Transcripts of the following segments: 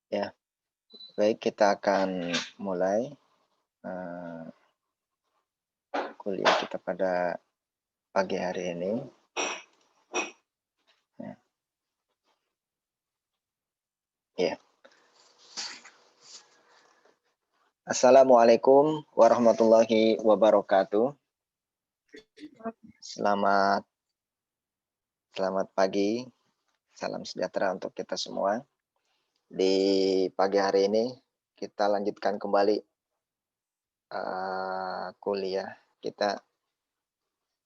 Ya, baik, kita akan mulai uh, kuliah kita pada pagi hari ini. Ya. Ya. Assalamualaikum warahmatullahi wabarakatuh. Selamat pagi, salam sejahtera untuk kita semua. Di pagi hari ini kita lanjutkan kembali kuliah kita,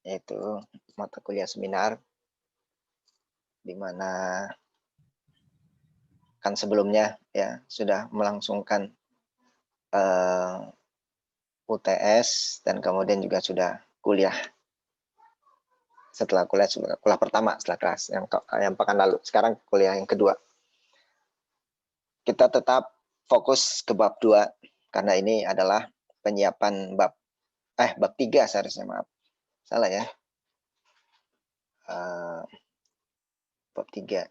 yaitu mata kuliah seminar, di mana kan sebelumnya ya sudah melangsungkan UTS dan kemudian juga sudah kuliah. Setelah kuliah pertama setelah kelas yang pekan lalu. Sekarang kuliah yang kedua. Kita tetap fokus ke bab 2 karena ini adalah penyiapan bab 3 seharusnya, maaf. Salah ya. Bab 3.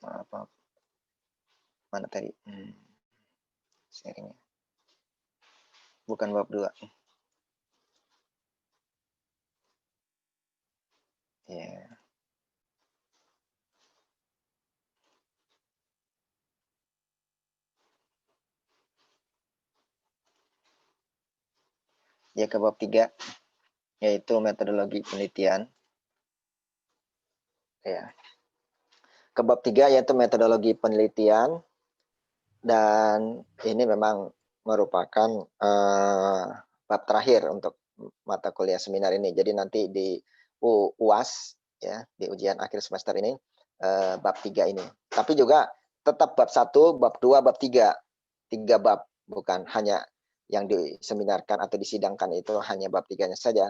Maaf. Mana tadi? Sharingnya. Bukan bab 2. Ya. Ya, ke bab 3, yaitu metodologi penelitian. Ya. Ke bab 3 yaitu metodologi penelitian, dan ini memang merupakan bab terakhir untuk mata kuliah seminar ini. Jadi nanti di UAS ya, di ujian akhir semester ini bab 3 ini. Tapi juga tetap bab 1, bab 2, bab 3. 3 bab, bukan hanya yang diseminarkan atau disidangkan itu hanya bab 3-nya saja.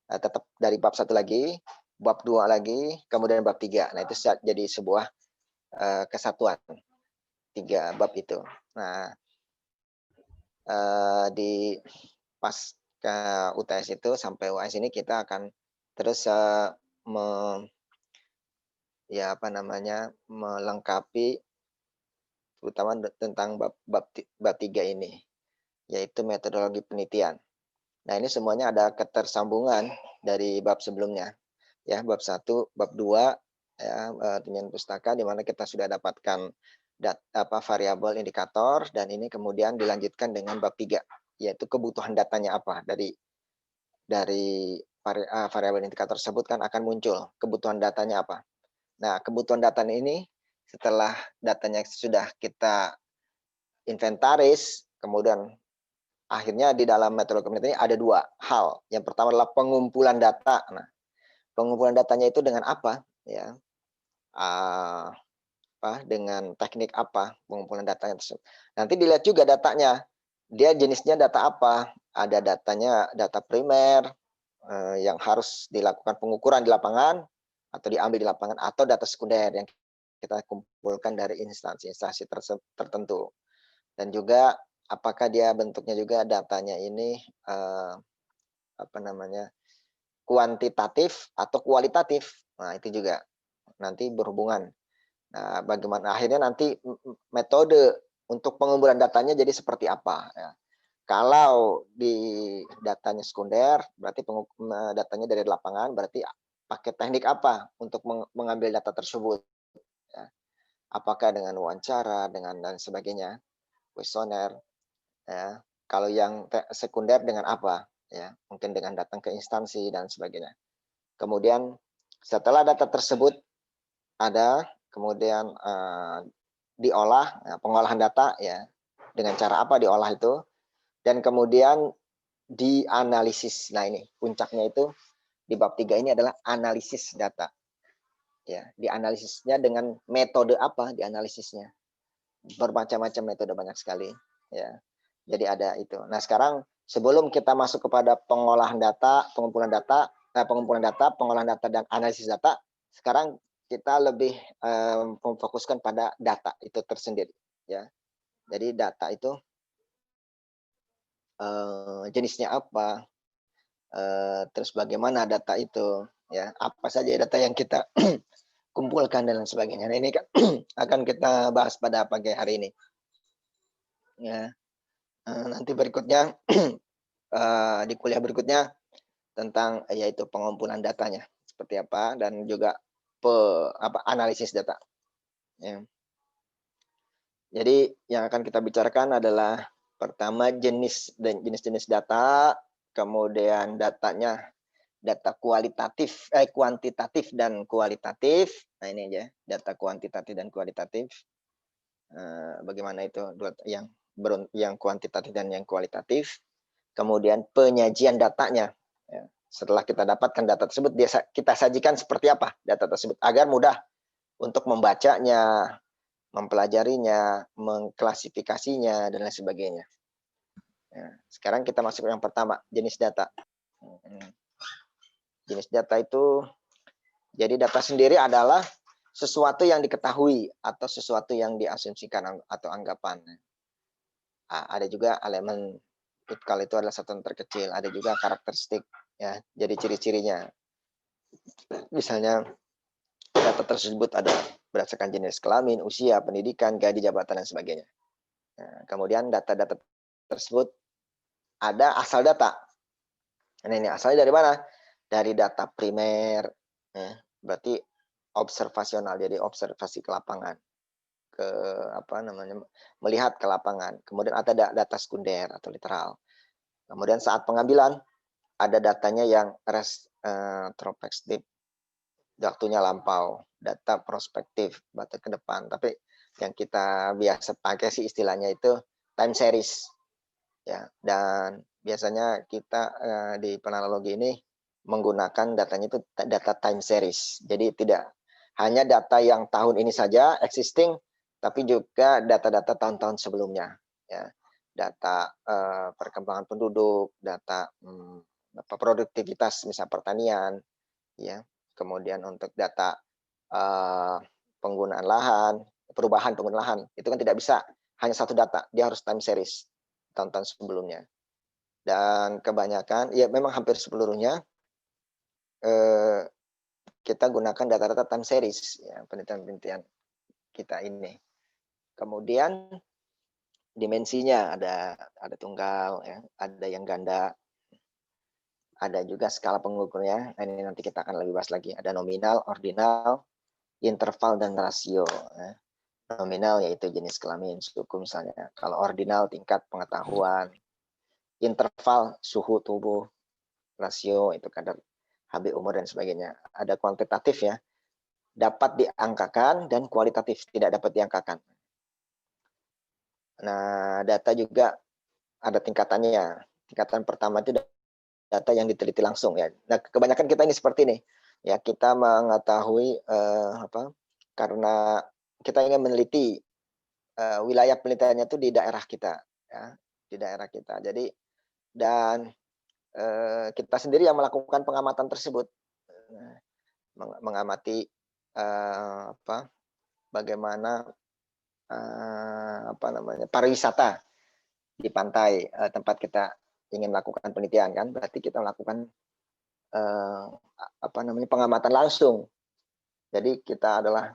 Tetap dari bab 1 lagi, bab 2 lagi, kemudian bab 3. Nah, itu jadi sebuah kesatuan 3 bab itu. Nah, di pas ke UTS itu sampai UAS ini kita akan terus melengkapi terutama tentang bab 3 ini, yaitu metodologi penelitian. Nah, ini semuanya ada ketersambungan dari bab sebelumnya. Ya, bab 1, bab 2 ya, penyiapan pustaka, di mana kita sudah dapatkan variabel indikator, dan ini kemudian dilanjutkan dengan bab 3, yaitu kebutuhan datanya apa. Dari variabel indikator tersebut kan akan muncul kebutuhan datanya apa. Nah, kebutuhan data ini setelah datanya sudah kita inventaris, kemudian akhirnya di dalam metode penelitian ini ada 2 hal. Yang pertama adalah pengumpulan data. Nah, pengumpulan datanya itu dengan apa? Ya, dengan teknik apa pengumpulan datanya tersebut. Nanti dilihat juga datanya, dia jenisnya data apa. Ada datanya data primer yang harus dilakukan pengukuran di lapangan atau diambil di lapangan, atau data sekunder yang kita kumpulkan dari instansi-instansi tertentu. Dan juga apakah dia bentuknya juga datanya ini kuantitatif atau kualitatif. Nah, itu juga nanti berhubungan. Nah, bagaimana akhirnya nanti metode untuk pengumpulan datanya jadi seperti apa ya. Kalau di datanya sekunder, berarti datanya dari lapangan, berarti pakai teknik apa untuk mengambil data tersebut ya. Apakah dengan wawancara, dengan dan sebagainya, kuesioner ya. Kalau yang sekunder dengan apa ya, mungkin dengan datang ke instansi dan sebagainya. Kemudian setelah data tersebut ada, kemudian diolah, pengolahan data ya, dengan cara apa diolah itu, dan kemudian dianalisis. Nah, ini puncaknya itu di bab 3 ini adalah analisis data. Ya, dianalisisnya dengan metode apa dianalisisnya? Bermacam-macam metode, banyak sekali ya. Jadi ada itu. Nah, sekarang sebelum kita masuk kepada pengolahan data, pengumpulan data, pengolahan data dan analisis data, sekarang kita lebih memfokuskan pada data itu tersendiri ya. Jadi data itu jenisnya apa, terus bagaimana data itu ya, apa saja data yang kita kumpulkan dan lain sebagainya. Nah, ini kan akan kita bahas pada pagi hari ini. Ya, nanti berikutnya di kuliah berikutnya tentang yaitu pengumpulan datanya seperti apa dan juga analisis data. Ya. Jadi yang akan kita bicarakan adalah pertama jenis-jenis data, kemudian data kuantitatif dan kualitatif. Nah ini aja data kuantitatif dan kualitatif. Bagaimana itu yang kuantitatif dan yang kualitatif. Kemudian penyajian datanya. Ya. Setelah kita dapatkan data tersebut, kita sajikan seperti apa data tersebut agar mudah untuk membacanya, mempelajarinya, mengklasifikasinya, dan lain sebagainya. Nah, sekarang kita masuk yang pertama, jenis data. Jenis data itu, jadi data sendiri adalah sesuatu yang diketahui atau sesuatu yang diasumsikan atau anggapan. Ada juga elemen, kalau itu adalah satuan terkecil, ada juga karakteristik, ya, jadi ciri-cirinya. Misalnya, data tersebut ada berdasarkan jenis kelamin, usia, pendidikan, gaji, jabatan, dan sebagainya. Nah, kemudian data-data tersebut ada asal data. Nah, ini asalnya dari mana? Dari data primer, ya, berarti observasional, jadi observasi ke lapangan, melihat ke lapangan. Kemudian ada data sekunder atau literal. Kemudian saat pengambilan ada datanya yang retrospektif, waktunya lampau, data prospektif, data ke depan. Tapi yang kita biasa pakai sih istilahnya itu time series, ya. Dan biasanya kita di penanalogi ini menggunakan datanya itu data time series. Jadi tidak hanya data yang tahun ini saja existing, tapi juga data-data tahun-tahun sebelumnya. Ya. Data perkembangan penduduk, data produktivitas misal pertanian, ya. Kemudian untuk data penggunaan lahan, perubahan penggunaan lahan, itu kan tidak bisa hanya satu data, dia harus time series tahun-tahun sebelumnya. Dan kebanyakan, ya memang hampir seluruhnya kita gunakan data-data time series, ya, penelitian-penelitian kita ini. Kemudian dimensinya ada tunggal, ya, ada yang ganda, ada juga skala pengukurnya. Nah, ini nanti kita akan lebih bahas lagi. Ada nominal, ordinal, interval, dan rasio. Ya. Nominal yaitu jenis kelamin, suku misalnya. Kalau ordinal tingkat pengetahuan, interval suhu tubuh, rasio itu kadar HB umur dan sebagainya. Ada kuantitatif ya, dapat diangkakan, dan kualitatif tidak dapat diangkakan. Nah, data juga ada tingkatannya. Tingkatan pertama itu data yang diteliti langsung ya. Nah, kebanyakan kita ini seperti ini. Ya, kita mengetahui karena kita ingin meneliti wilayah penelitiannya itu di daerah kita, ya, di daerah kita. Jadi dan kita sendiri yang melakukan pengamatan tersebut, mengamati bagaimana pariwisata di pantai tempat kita ingin melakukan penelitian kan, berarti kita melakukan pengamatan langsung. Jadi kita adalah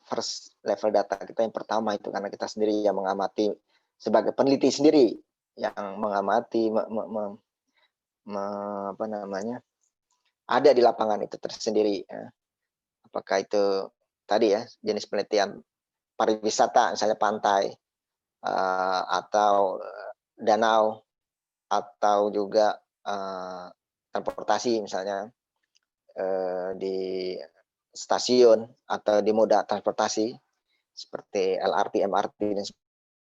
first level data kita yang pertama itu karena kita sendiri yang mengamati sebagai peneliti sendiri yang mengamati ada di lapangan itu tersendiri ya. Apakah itu tadi ya jenis penelitian pariwisata misalnya pantai atau danau atau juga transportasi misalnya di stasiun atau di moda transportasi seperti LRT, MRT dan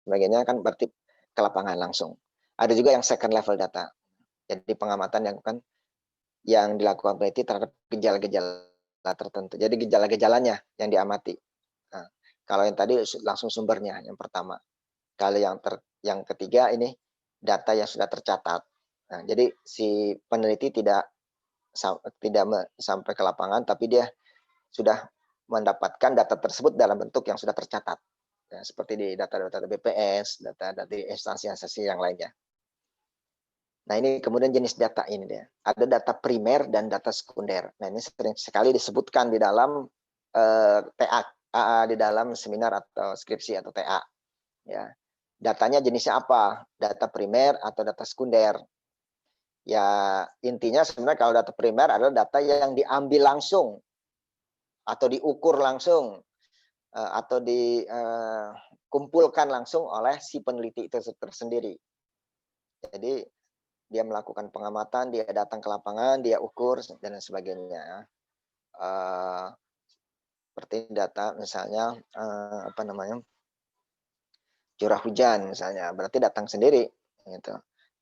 sebagainya kan berarti ke lapangan langsung. Ada juga yang second level data. Jadi pengamatan yang dilakukan peneliti terhadap gejala-gejala tertentu. Jadi gejala-gejalanya yang diamati. Nah, kalau yang tadi langsung sumbernya yang pertama. Kalau yang ketiga ini data yang sudah tercatat. Nah, jadi si peneliti tidak sampai ke lapangan, tapi dia sudah mendapatkan data tersebut dalam bentuk yang sudah tercatat. Ya, seperti di data-data BPS, data dari instansi-instansi yang lainnya. Nah, ini kemudian jenis data ini dia. Ada data primer dan data sekunder. Nah, ini sering sekali disebutkan di dalam TA di dalam seminar atau skripsi atau TA, ya. Datanya jenisnya apa? Data primer atau data sekunder? Ya, intinya sebenarnya kalau data primer adalah data yang diambil langsung atau diukur langsung, atau dikumpulkan langsung oleh si peneliti itu tersendiri. Jadi dia melakukan pengamatan, dia datang ke lapangan, dia ukur dan lain sebagainya. Seperti data misalnya, apa namanya, curah hujan misalnya, berarti datang sendiri gitu.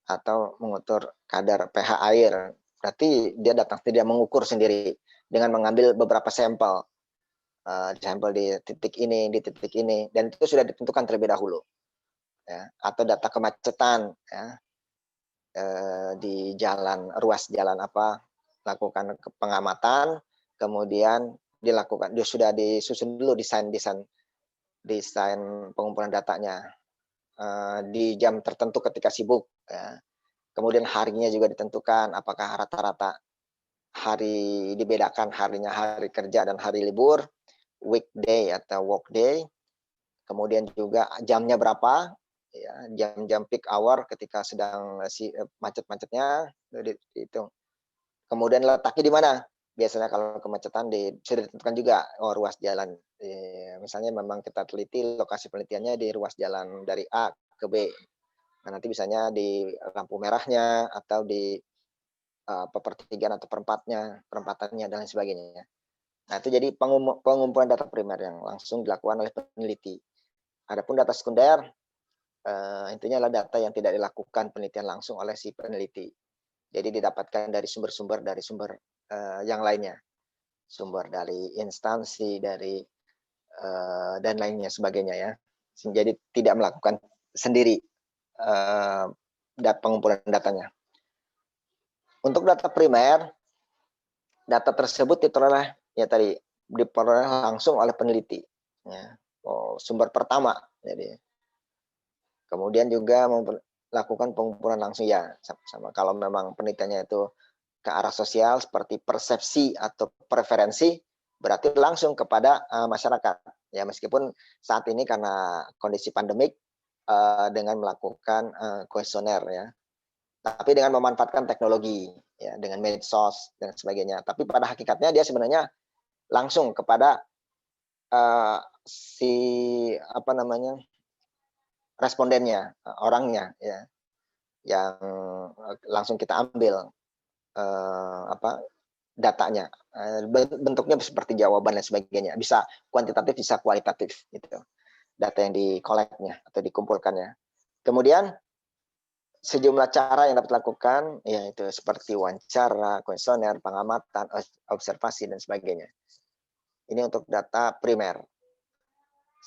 Atau mengukur kadar pH air, berarti dia datang sendiri, dia mengukur sendiri dengan mengambil beberapa sampel. Sampel di titik ini, dan itu sudah ditentukan terlebih dahulu. Ya. Atau data kemacetan, ya, di jalan, ruas jalan apa, lakukan pengamatan, kemudian dilakukan, dia sudah disusun dulu desain pengumpulan datanya, di jam tertentu ketika sibuk, ya. Kemudian harinya juga ditentukan, apakah rata-rata hari dibedakan harinya hari kerja dan hari libur, weekday atau workday, kemudian juga jamnya berapa, ya, jam-jam peak hour ketika sedang macet-macetnya dihitung. Kemudian letaknya di mana? Biasanya kalau kemacetan sudah ditentukan juga, oh ruas jalan, misalnya memang kita teliti lokasi penelitiannya di ruas jalan dari A ke B. Nah, nanti misalnya di lampu merahnya atau di pertigaan atau perempatannya dan lain sebagainya. Nah, itu jadi pengumpulan data primer yang langsung dilakukan oleh peneliti. Adapun data sekunder, intinya adalah data yang tidak dilakukan penelitian langsung oleh si peneliti. Jadi didapatkan dari sumber-sumber yang lainnya, sumber dari instansi, dari dan lainnya sebagainya ya. Jadi tidak melakukan sendiri pengumpulan datanya. Untuk data primer, data tersebut diperoleh langsung oleh peneliti. Ya. Sumber pertama. Jadi kemudian juga melakukan pengumpulan langsung ya sama. Kalau memang penelitiannya itu ke arah sosial seperti persepsi atau preferensi, berarti langsung kepada masyarakat. Ya meskipun saat ini karena kondisi pandemik dengan melakukan kuesioner ya, tapi dengan memanfaatkan teknologi ya, dengan medsos dan sebagainya. Tapi pada hakikatnya dia sebenarnya langsung kepada si apa namanya respondennya, orangnya ya, yang langsung kita ambil datanya. Bentuknya seperti jawaban dan sebagainya. Bisa kuantitatif, bisa kualitatif gitu. Data yang dikoleknya atau dikumpulkannya. Kemudian sejumlah cara yang dapat dilakukan, yaitu seperti wawancara, kuesioner, pengamatan, observasi, dan sebagainya. Ini untuk data primer.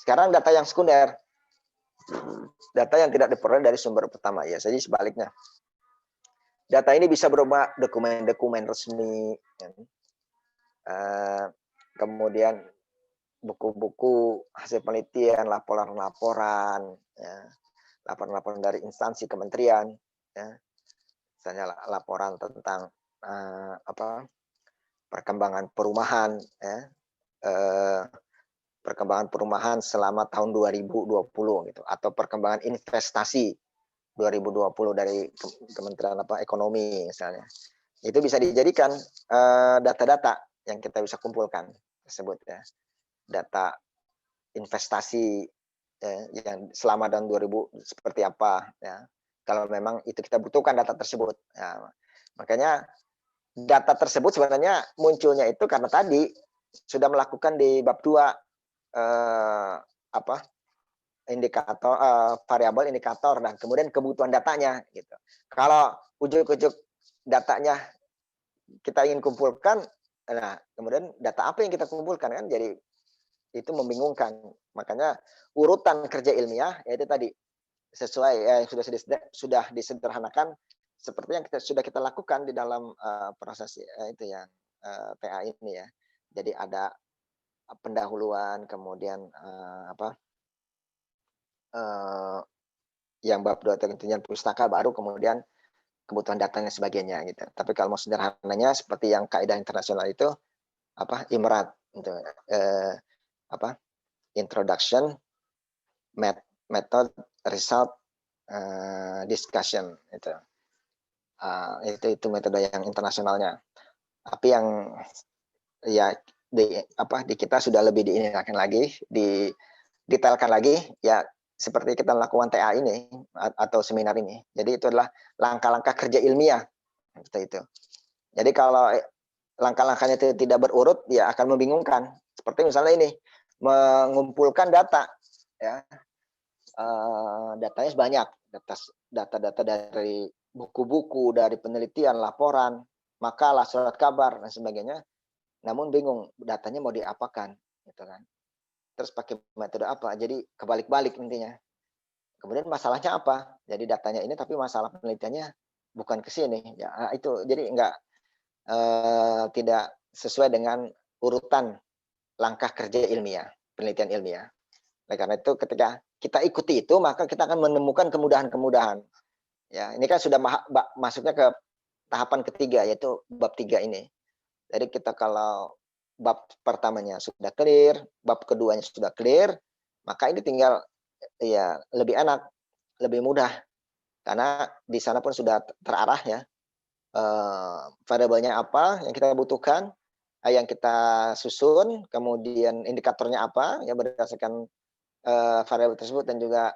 Sekarang data yang sekunder. Data yang tidak diperoleh dari sumber pertama. Ya, jadi sebaliknya. Data ini bisa berupa dokumen-dokumen resmi, kemudian buku-buku hasil penelitian, laporan-laporan, ya, laporan-laporan dari instansi kementerian, ya, misalnya laporan tentang perkembangan perumahan, ya, perkembangan perumahan selama tahun 2020 gitu, atau perkembangan investasi 2020 dari Kementerian Ekonomi misalnya. Itu bisa dijadikan data-data yang kita bisa kumpulkan tersebut ya. Data investasi yang selama tahun 2000 seperti apa ya. Kalau memang itu kita butuhkan data tersebut. Ya, makanya data tersebut sebenarnya munculnya itu karena tadi sudah melakukan di bab 2 indikator variabel indikator dan kemudian kebutuhan datanya gitu. Kalau ujuk-ujuk datanya kita ingin kumpulkan, nah kemudian data apa yang kita kumpulkan kan jadi itu membingungkan. Makanya urutan kerja ilmiah yaitu tadi sesuai sudah disederhanakan seperti yang sudah kita lakukan di dalam proses itu yang TA ini ya. Jadi ada pendahuluan, kemudian yang bab 2 tentunya pustaka, baru kemudian kebutuhan datanya sebagainya gitu. Tapi kalau mau sederhananya seperti yang kaidah internasional itu IMRAT Untuk apa? Introduction, method, result, discussion itu. Itu metode yang internasionalnya. Tapi yang ya di kita sudah lebih diinikan lagi, didetailkan lagi ya seperti kita melakukan TA ini atau seminar ini. Jadi itu adalah langkah-langkah kerja ilmiah seperti itu. Jadi kalau langkah-langkahnya tidak berurut ya akan membingungkan. Seperti misalnya ini mengumpulkan data ya. Datanya banyak, data-data dari buku-buku, dari penelitian, laporan, makalah, surat kabar dan sebagainya. Namun bingung datanya mau diapakan, gitu kan. Terus pakai metode apa? Jadi kebalik-balik intinya. Kemudian masalahnya apa? Jadi datanya ini tapi masalah penelitiannya bukan ke sini. Ya, itu jadi tidak sesuai dengan urutan langkah kerja ilmiah, penelitian ilmiah. Oleh karena itu ketika kita ikuti itu maka kita akan menemukan kemudahan-kemudahan. Ya, ini kan sudah masuknya ke tahapan ketiga yaitu bab 3 ini. Jadi kita kalau bab pertamanya sudah clear, bab keduanya sudah clear, maka ini tinggal ya lebih enak, lebih mudah. Karena di sana pun sudah terarah ya. Variabelnya apa yang kita butuhkan, yang kita susun, kemudian indikatornya apa yang berdasarkan variabel tersebut dan juga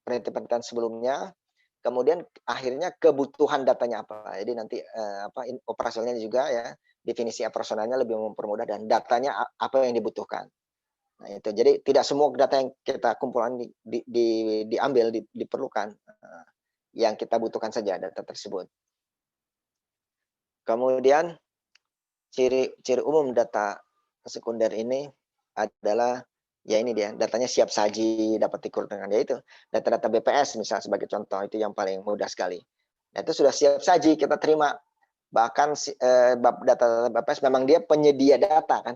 penelitian sebelumnya, kemudian akhirnya kebutuhan datanya apa. Jadi nanti operasionalnya juga ya, definisi operasionalnya lebih mempermudah dan datanya apa yang dibutuhkan. Nah itu jadi tidak semua data yang kita kumpulkan diambil diperlukan, yang kita butuhkan saja data tersebut. Kemudian ciri umum data sekunder ini adalah ya ini dia datanya siap saji dapat dikurangkan yaitu data-data BPS misal sebagai contoh itu yang paling mudah sekali. Nah itu sudah siap saji kita terima bahkan data BPS memang dia penyedia data kan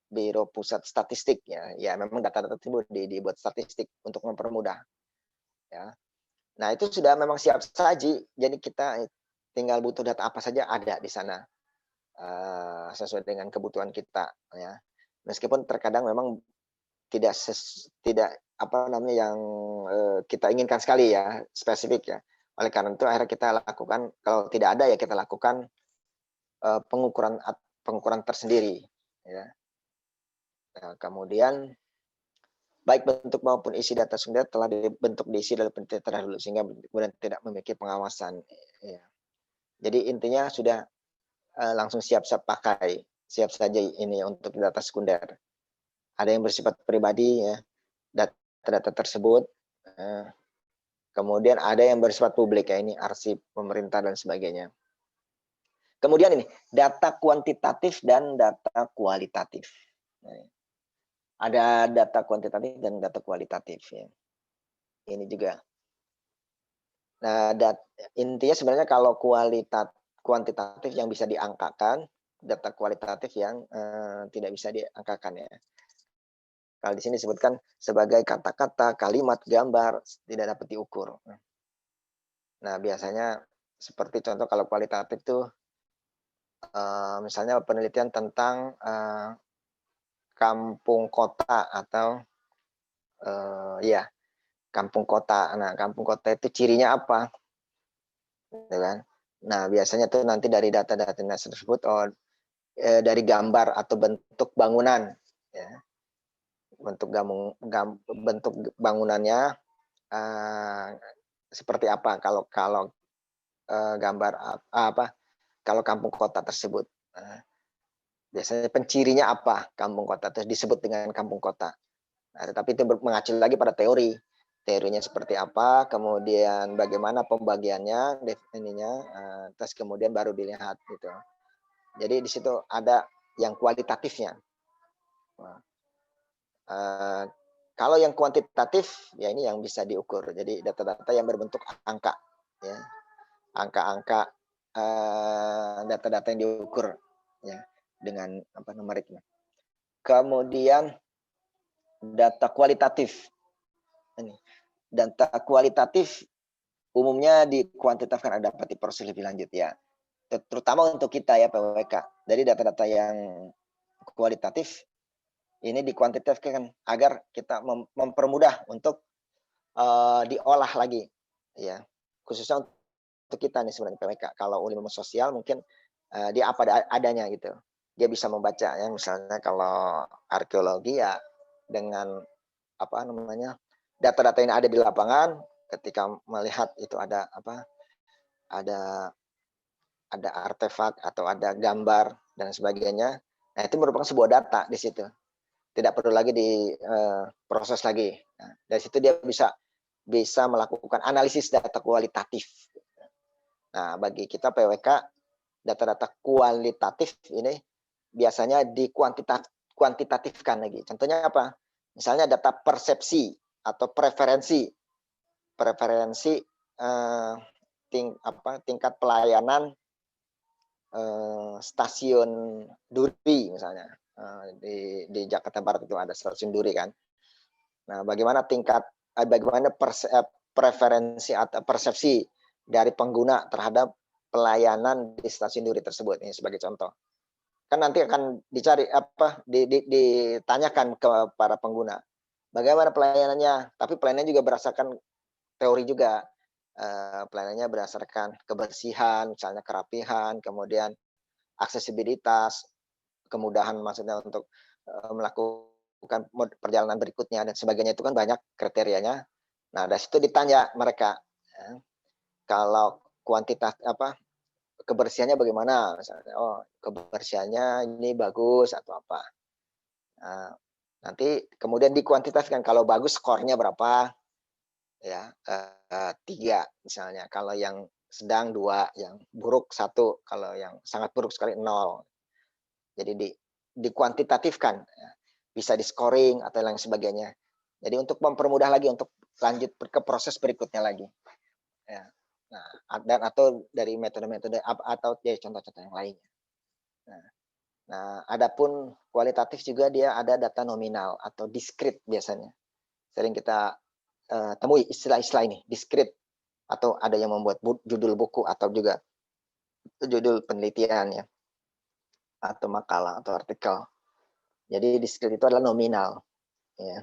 Biro Pusat Statistik ya memang data-data tersebut dibuat statistik untuk mempermudah ya. Nah itu sudah memang siap saji jadi kita tinggal butuh data apa saja ada di sana sesuai dengan kebutuhan kita ya. Meskipun terkadang memang tidak apa namanya yang kita inginkan sekali ya spesifik ya. Oleh karena itu akhirnya kita lakukan kalau tidak ada ya kita lakukan pengukuran tersendiri ya. Nah, kemudian baik bentuk maupun isi data sekunder telah dibentuk diisi dalam penelitian terdahulu sehingga kemudian tidak memiliki pengawasan ya. Jadi intinya sudah langsung siap pakai, siap saja ini untuk data sekunder. Ada yang bersifat pribadi ya, data-data tersebut. Kemudian ada yang bersifat publik ya, ini arsip pemerintah dan sebagainya. Kemudian ini data kuantitatif dan data kualitatif. Ada data kuantitatif dan data kualitatif ya. Ini juga. Nah, intinya sebenarnya kalau kuantitatif yang bisa diangkakan, data kualitatif yang tidak bisa diangkakan ya. Kalau di sini disebutkan sebagai kata-kata, kalimat, gambar tidak dapat diukur. Nah, biasanya seperti contoh kalau kualitatif tuh misalnya penelitian tentang kampung kota atau ya kampung kota. Nah, kampung kota itu cirinya apa? Ya kan? Nah, biasanya tuh nanti dari data-data tersebut dari gambar atau bentuk bangunan ya. Bentuk bangunannya seperti apa kalau gambar kalau kampung kota tersebut. Biasanya pencirinya apa kampung kota terus disebut dengan kampung kota. Nah, tetapi itu mengacu lagi pada teori. Teorinya seperti apa, kemudian bagaimana pembagiannya, terus kemudian baru dilihat gitu. Jadi di situ ada yang kualitatifnya. Kalau yang kuantitatif ya ini yang bisa diukur. Jadi data-data yang berbentuk angka ya. Angka-angka data-data yang diukur ya dengan numeriknya. Kemudian data kualitatif. Ini data kualitatif umumnya dikuantitatifkan dapat diproses lebih lanjut ya. Terutama untuk kita ya PWK. Jadi data-data yang kualitatif, ini dikuantitatifkan agar kita mempermudah untuk diolah lagi, ya. Khususnya untuk kita nih sebenarnya PWK. Kalau ilmu sosial mungkin dia apa adanya gitu. Dia bisa membaca ya, misalnya kalau arkeologi ya dengan apa namanya, data-data yang ada di lapangan, ketika melihat itu ada apa, ada artefak atau ada gambar dan sebagainya. Nah, itu merupakan sebuah data di situ. Tidak perlu lagi proses lagi. Nah, dari situ dia bisa melakukan analisis data kualitatif. Nah, bagi kita PWK, data-data kualitatif ini biasanya kuantitatifkan lagi. Contohnya apa? Misalnya data persepsi atau preferensi tingkat pelayanan stasiun Duri misalnya. Di Jakarta Barat itu ada stasiun Duri kan. Nah, bagaimana preferensi atau persepsi dari pengguna terhadap pelayanan di stasiun Duri tersebut, ini sebagai contoh. Kan nanti akan dicari ditanyakan ke para pengguna bagaimana pelayanannya, tapi pelayanannya juga berdasarkan teori juga. Pelayanannya berdasarkan kebersihan, misalnya kerapihan, kemudian aksesibilitas, kemudahan maksudnya untuk melakukan perjalanan berikutnya dan sebagainya, itu kan banyak kriterianya. Nah, dari situ ditanya mereka, kalau kuantitas kebersihannya bagaimana, misalnya, oh kebersihannya ini bagus atau apa. Nah, nanti kemudian dikuantitaskan, kalau bagus skornya berapa, ya 3 misalnya, kalau yang sedang 2, yang buruk 1, kalau yang sangat buruk sekali 0. Jadi dikuantitatifkan, ya. Bisa di scoring atau lain sebagainya. Jadi untuk mempermudah lagi untuk lanjut ke proses berikutnya lagi. Ya. Nah, dan atau dari metode-metode atau dari contoh-contoh yang lainnya. Nah, adapun kualitatif juga dia ada data nominal atau diskrit biasanya. Sering kita temui istilah-istilah ini, diskrit, atau ada yang membuat judul buku atau juga judul penelitian ya, atau makalah atau artikel. Jadi diskrit itu adalah nominal, ya.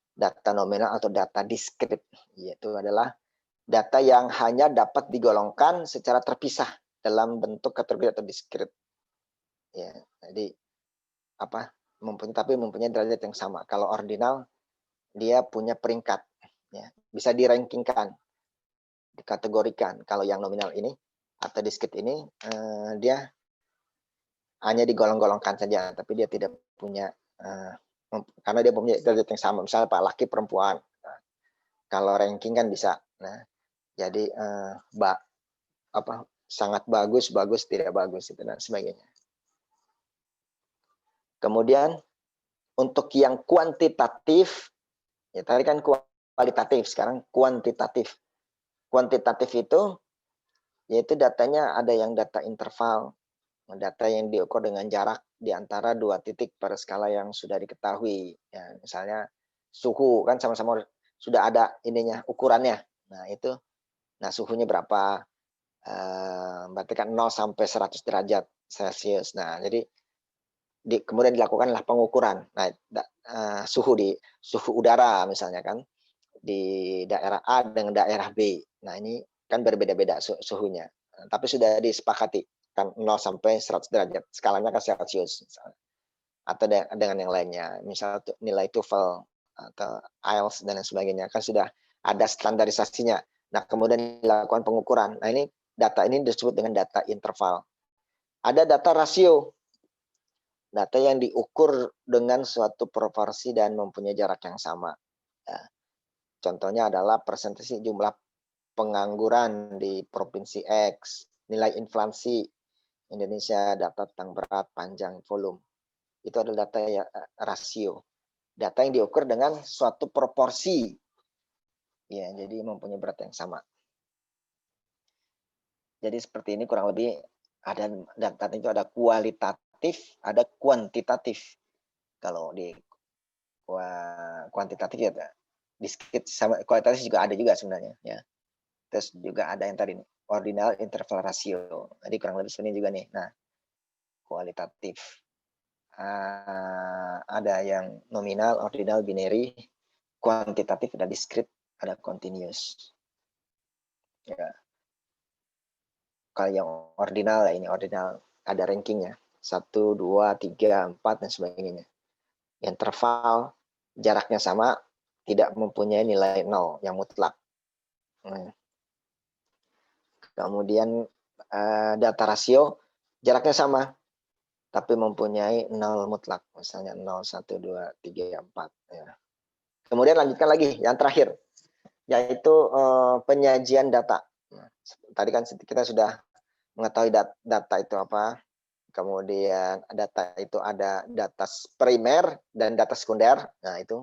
Data nominal atau data diskrit, yaitu adalah data yang hanya dapat digolongkan secara terpisah dalam bentuk kategori atau diskrit. Ya, jadi mempunyai derajat yang sama. Kalau ordinal dia punya peringkat, ya, bisa dirankingkan, dikategorikan. Kalau yang nominal ini atau diskrit ini dia hanya digolong-golongkan saja, tapi dia tidak punya karena dia punya derajat yang sama. Misalnya Pak laki perempuan, kalau ranking kan bisa. Nah, jadi sangat bagus, tidak bagus itu dan sebagainya. Kemudian untuk yang kuantitatif, ya tadi kan kualitatif, sekarang kuantitatif. Kuantitatif itu yaitu datanya ada yang data interval, data yang diukur dengan jarak di antara 2 titik pada skala yang sudah diketahui. Ya, misalnya suhu kan sama-sama sudah ada ininya ukurannya. Nah, itu suhunya berapa? Berarti kan 0 sampai 100 derajat Celcius. Nah, jadi kemudian dilakukanlah pengukuran. Nah, suhu udara misalnya kan di daerah A dengan daerah B. Nah, ini kan berbeda-beda suhunya. Tapi sudah disepakati kan 0 sampai 100 derajat. Skalanya kan Celcius misalnya. Atau dengan yang lainnya. Misalnya nilai TOEFL atau IELTS dan lain sebagainya kan sudah ada standarisasinya. Nah, kemudian dilakukan pengukuran. Nah, ini data ini disebut dengan data interval. Ada data rasio. Data yang diukur dengan suatu proporsi dan mempunyai jarak yang sama. Ya. Contohnya adalah persentase jumlah pengangguran di provinsi X, nilai inflasi Indonesia, data tentang berat, panjang, volume. Itu adalah data rasio. Data yang diukur dengan suatu proporsi. Ya, jadi mempunyai berat yang sama. Jadi seperti ini kurang lebih ada data itu ada kualitatif, ada kuantitatif. Kalau di kuantitatif ya diskrit sama kualitatif juga ada juga sebenarnya ya. Terus juga ada yang tadi ordinal interval rasio. Jadi kurang lebih seperti ini juga nih. Nah, kualitatif. ada yang nominal, ordinal, binary, kuantitatif, ada discrete, ada continuous. Ya. Kalau yang ordinal, ya ini ordinal, ada rankingnya. 1, 2, 3, 4, dan sebagainya. Interval, jaraknya sama, tidak mempunyai nilai 0 yang mutlak. Kemudian data rasio, jaraknya sama, tapi mempunyai 0 mutlak. Misalnya 0, 1, 2, 3, 4. Ya. Kemudian lanjutkan lagi, yang terakhir, yaitu penyajian data. Tadi kan kita sudah mengetahui data itu apa. Kemudian data itu ada data primer dan data sekunder. Nah, itu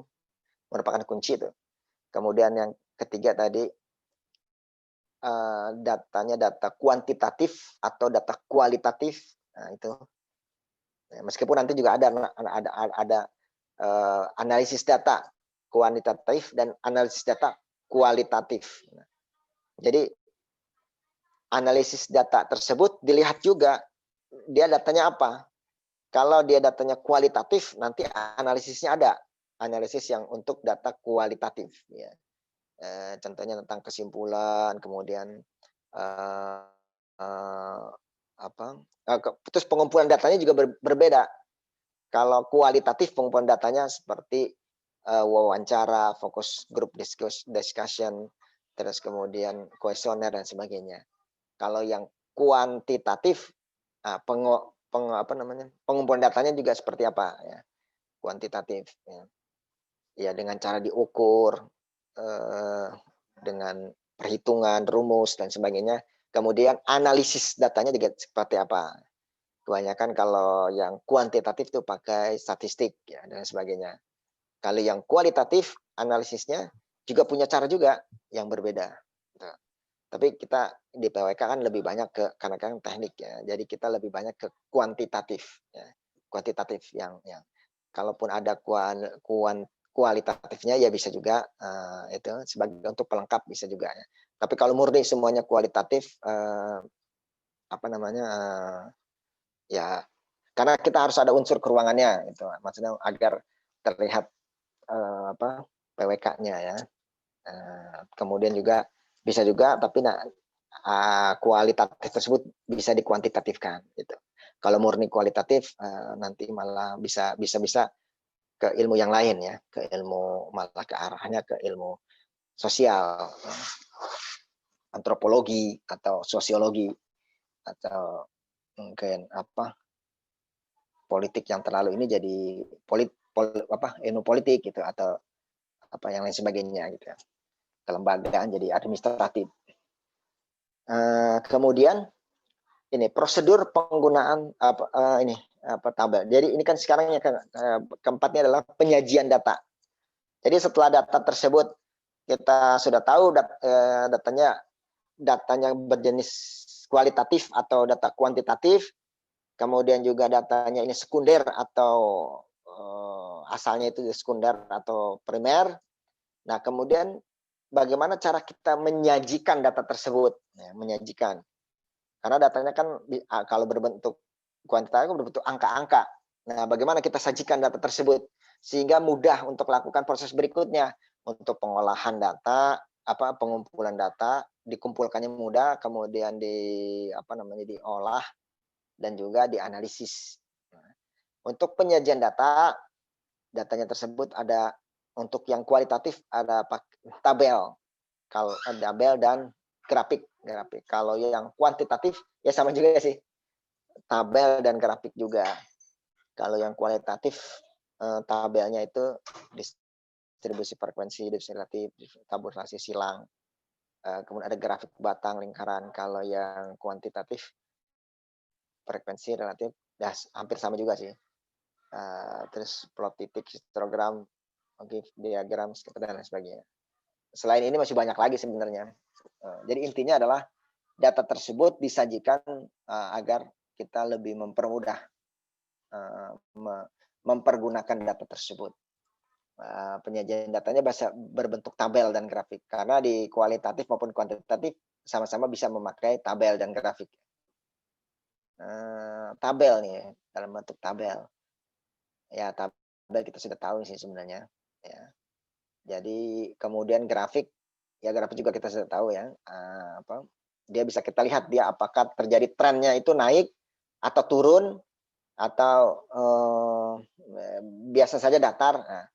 merupakan kunci itu. Kemudian yang ketiga tadi datanya data kuantitatif atau data kualitatif. Nah, itu. Ya, meskipun nanti juga ada analisis data kuantitatif dan analisis data kualitatif. Nah, jadi analisis data tersebut dilihat juga dia datanya apa. Kalau dia datanya kualitatif, nanti analisisnya ada. Analisis yang untuk data kualitatif. Ya. Contohnya tentang kesimpulan, kemudian terus pengumpulan datanya juga berbeda. Kalau kualitatif pengumpulan datanya seperti wawancara, fokus group discussion, terus kemudian kuesioner dan sebagainya. Kalau yang kuantitatif, pengumpulan datanya juga seperti apa ya, kuantitatif ya dengan cara diukur, dengan perhitungan, rumus dan sebagainya. Kemudian analisis datanya juga seperti apa. Kebanyakan kalau yang kuantitatif itu pakai statistik ya dan sebagainya. Kalau yang kualitatif analisisnya juga punya cara juga yang berbeda. Tapi kita di PWK kan lebih banyak karena kan teknik ya. Jadi kita lebih banyak ke kuantitatif ya. Kuantitatif yang kalaupun ada kualitatifnya ya bisa juga itu sebagai untuk pelengkap bisa juga ya. Tapi kalau murni semuanya kualitatif ya karena kita harus ada unsur keruangannya itu maksudnya agar terlihat PWK-nya ya. Kemudian juga bisa juga tapi kualitatif tersebut bisa dikuantitatifkan gitu. Kalau murni kualitatif nanti malah bisa ke ilmu yang lain ya, ke ilmu malah ke arahnya ke ilmu sosial, antropologi atau sosiologi atau mungkin politik yang terlalu ini jadi ilmu politik gitu atau apa yang lain sebagainya gitu ya. Kelembagaan jadi administratif. Kemudian ini prosedur penggunaan tabel. Jadi ini kan sekarang yang keempatnya adalah penyajian data. Jadi setelah data tersebut kita sudah tahu datanya berjenis kualitatif atau data kuantitatif, kemudian juga datanya ini sekunder atau asalnya itu sekunder atau primer. Nah, kemudian bagaimana cara kita menyajikan data tersebut? Ya, menyajikan. Karena datanya kan kalau berbentuk kuantitatif berbentuk angka-angka. Nah, bagaimana kita sajikan data tersebut sehingga mudah untuk melakukan proses berikutnya untuk pengolahan data, pengumpulan data, dikumpulkannya mudah, kemudian diolah dan juga dianalisis. Nah, untuk penyajian datanya tersebut ada untuk yang kualitatif ada tabel, kalau tabel dan grafik. Kalau yang kuantitatif ya sama juga sih, tabel dan grafik juga. Kalau yang kualitatif tabelnya itu distribusi frekuensi, distribusi relatif, tabulasi silang. Kemudian ada grafik batang lingkaran. Kalau yang kuantitatif frekuensi relatif, ya hampir sama juga sih. Terus plot titik, histogram, diagram, dan lain sebagainya. Selain ini masih banyak lagi sebenarnya. Jadi intinya adalah data tersebut disajikan agar kita lebih mempermudah mempergunakan data tersebut. Penyajian datanya bisa berbentuk tabel dan grafik karena di kualitatif maupun kuantitatif sama-sama bisa memakai tabel dan grafik. Tabel nih dalam bentuk tabel. Ya, tabel kita sudah tahu sih sebenarnya, ya. Jadi kemudian grafik, ya grafik juga kita sudah tahu ya, dia bisa kita lihat dia apakah terjadi trennya itu naik atau turun atau, biasa saja datar. Nah,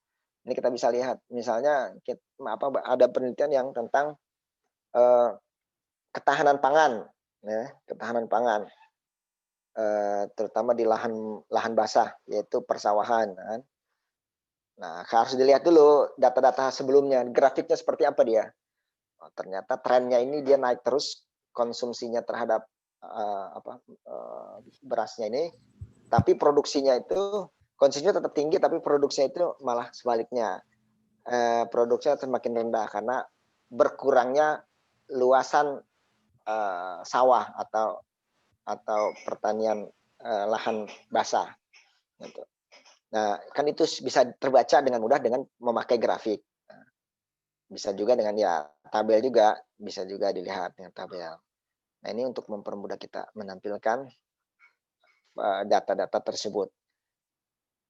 ini kita bisa lihat misalnya ada penelitian yang tentang, eee, ketahanan pangan, ya, ketahanan pangan, terutama di lahan lahan basah, yaitu persawahan kan. Nah, harus dilihat dulu data-data sebelumnya, grafiknya seperti apa dia. Oh, ternyata trennya ini dia naik terus konsumsinya terhadap, berasnya ini, tapi produksinya itu konsumsinya tetap tinggi, tapi produksinya itu malah sebaliknya, produksinya semakin rendah karena berkurangnya luasan, sawah atau pertanian, lahan basah, gitu. Nah, kan itu bisa terbaca dengan mudah dengan memakai grafik. Nah, bisa juga dengan ya tabel juga, bisa juga dilihat dengan tabel. Nah, ini untuk mempermudah kita menampilkan, data-data tersebut.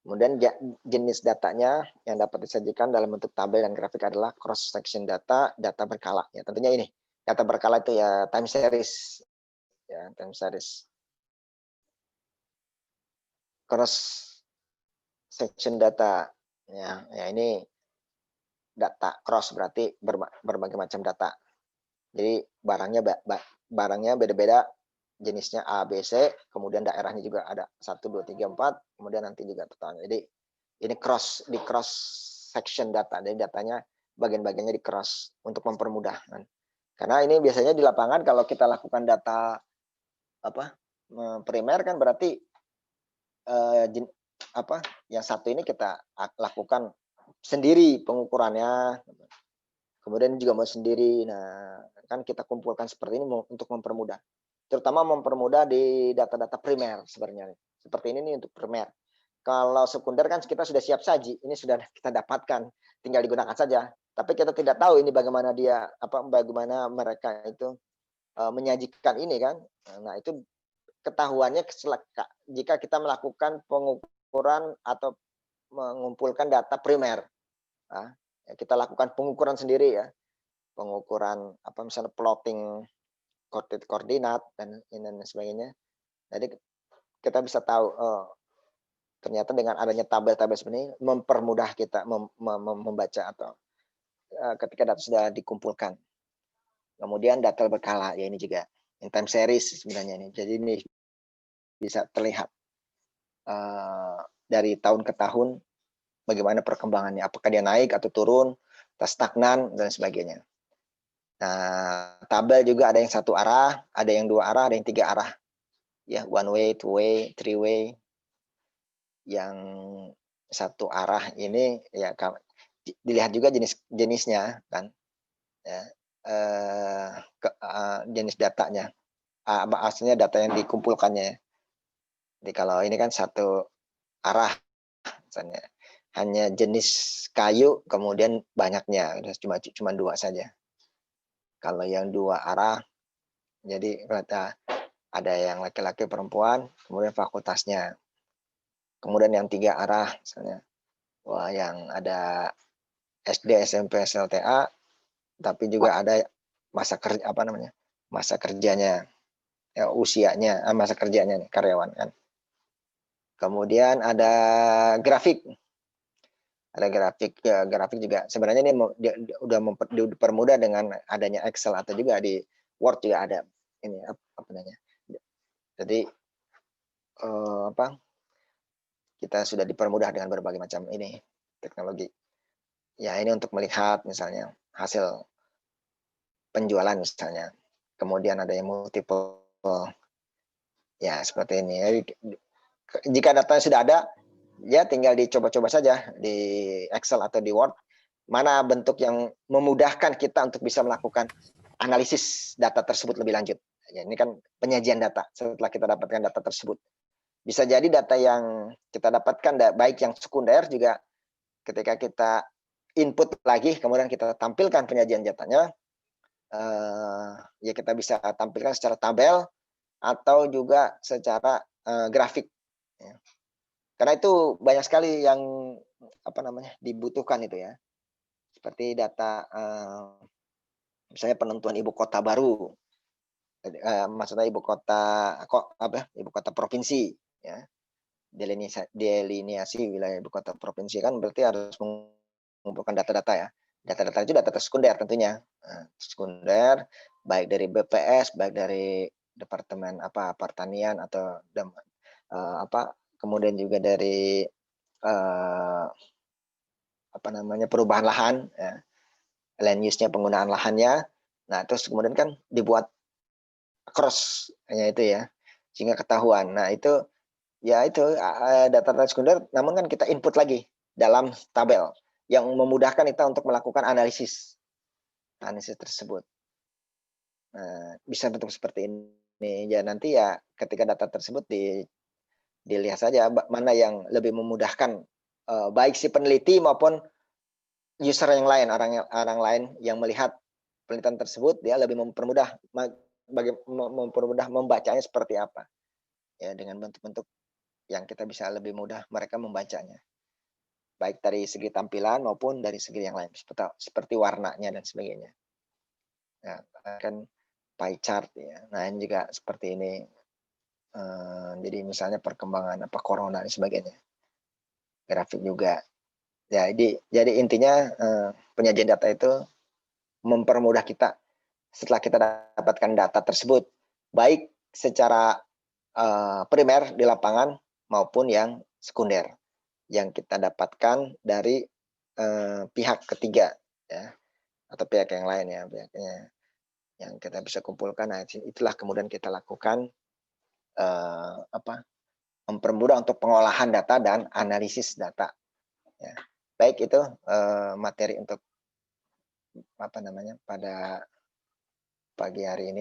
Kemudian jenis datanya yang dapat disajikan dalam bentuk tabel dan grafik adalah cross section data, data berkala. Ya, tentunya ini, data berkala itu ya time series, ya time series. Cross section data, ya ini data cross berarti berbagai macam data. Jadi barangnya beda-beda, jenisnya A, B, C, kemudian daerahnya juga ada 1, 2, 3, 4, kemudian nanti juga totalnya. Jadi ini di cross section data, jadi datanya bagian-bagiannya di cross untuk mempermudah kan. Karena ini biasanya di lapangan kalau kita lakukan data primer kan berarti yang satu ini kita lakukan sendiri pengukurannya, kemudian juga mau sendiri. Nah, kan kita kumpulkan seperti ini untuk mempermudah. Terutama mempermudah di data-data primer sebenarnya. Seperti ini nih untuk primer. Kalau sekunder kan kita sudah siap saji, ini sudah kita dapatkan, tinggal digunakan saja. Tapi kita tidak tahu ini bagaimana mereka itu menyajikan ini kan. Nah, itu ketahuannya jika kita melakukan pengukuran atau mengumpulkan data primer. Nah, kita lakukan pengukuran sendiri ya. Pengukuran misalnya plotting koordinat dan sebagainya. Jadi kita bisa tahu, ternyata dengan adanya tabel-tabel seperti ini mempermudah kita membaca atau ketika data sudah dikumpulkan. Kemudian data berkala, ya ini juga in time series sebenarnya ini. Jadi ini bisa terlihat dari tahun ke tahun bagaimana perkembangannya, apakah dia naik atau turun, atau stagnan dan sebagainya. Nah, tabel juga ada yang satu arah, ada yang dua arah, ada yang tiga arah. Ya, one way, two way, three way. Yang satu arah ini ya dilihat juga jenisnya kan. Ya, jenis datanya. Aslinya data yang dikumpulkannya. Jadi kalau ini kan satu arah misalnya hanya jenis kayu kemudian banyaknya cuma dua saja. Kalau yang dua arah, jadi ada yang laki-laki perempuan, kemudian fakultasnya. Kemudian yang tiga arah, misalnya, yang ada SD, SMP, SLTA, tapi juga ada masa kerjanya, ya, usianya, masa kerjanya nih karyawan kan. Kemudian ada grafik. Ada grafik, ya grafik juga sebenarnya ini udah dipermudah dengan adanya Excel atau juga di Word juga ada ini apa namanya. Jadi kita sudah dipermudah dengan berbagai macam ini teknologi. Ya ini untuk melihat misalnya hasil penjualan misalnya. Kemudian ada yang multiple. Ya seperti ini. Jika datanya sudah ada, ya tinggal dicoba-coba saja di Excel atau di Word, mana bentuk yang memudahkan kita untuk bisa melakukan analisis data tersebut lebih lanjut. Ya, ini kan penyajian data setelah kita dapatkan data tersebut. Bisa jadi data yang kita dapatkan baik yang sekunder juga ketika kita input lagi, kemudian kita tampilkan penyajian datanya, ya kita bisa tampilkan secara tabel atau juga secara grafik. Ya. Karena itu banyak sekali yang dibutuhkan itu ya. Seperti data misalnya penentuan ibu kota baru, maksudnya ibu kota provinsi ya. Deliniasi wilayah ibu kota provinsi kan berarti harus mengumpulkan data-data ya. Data-data itu data sekunder tentunya. Sekunder baik dari BPS, baik dari Departemen Pertanian atau kemudian juga dari perubahan lahan ya. Land use-nya, penggunaan lahannya. Nah, terus kemudian kan dibuat cross-nya itu ya. Sehingga ketahuan. Nah, itu data-data sekunder, namun kan kita input lagi dalam tabel yang memudahkan kita untuk melakukan analisis tersebut. Nah, bisa bentuk seperti ini. Ya nanti ya ketika data tersebut dilihat saja mana yang lebih memudahkan baik si peneliti maupun user yang lain, orang lain yang melihat penelitian tersebut, dia lebih mempermudah membacanya seperti apa. Ya dengan bentuk-bentuk yang kita bisa lebih mudah mereka membacanya. Baik dari segi tampilan maupun dari segi yang lain, seperti warnanya dan sebagainya. Nah, kan pie chart ya. Nah, ini juga seperti ini. Jadi misalnya perkembangan corona dan sebagainya. Grafik juga. Jadi intinya penyajian data itu mempermudah kita setelah kita dapatkan data tersebut, baik secara primer di lapangan maupun yang sekunder yang kita dapatkan dari pihak ketiga ya, atau pihak yang lain ya, pihaknya yang kita bisa kumpulkan. Nah, itulah kemudian kita lakukan mempermudah untuk pengolahan data dan analisis data ya. Baik, itu materi untuk pada pagi hari ini.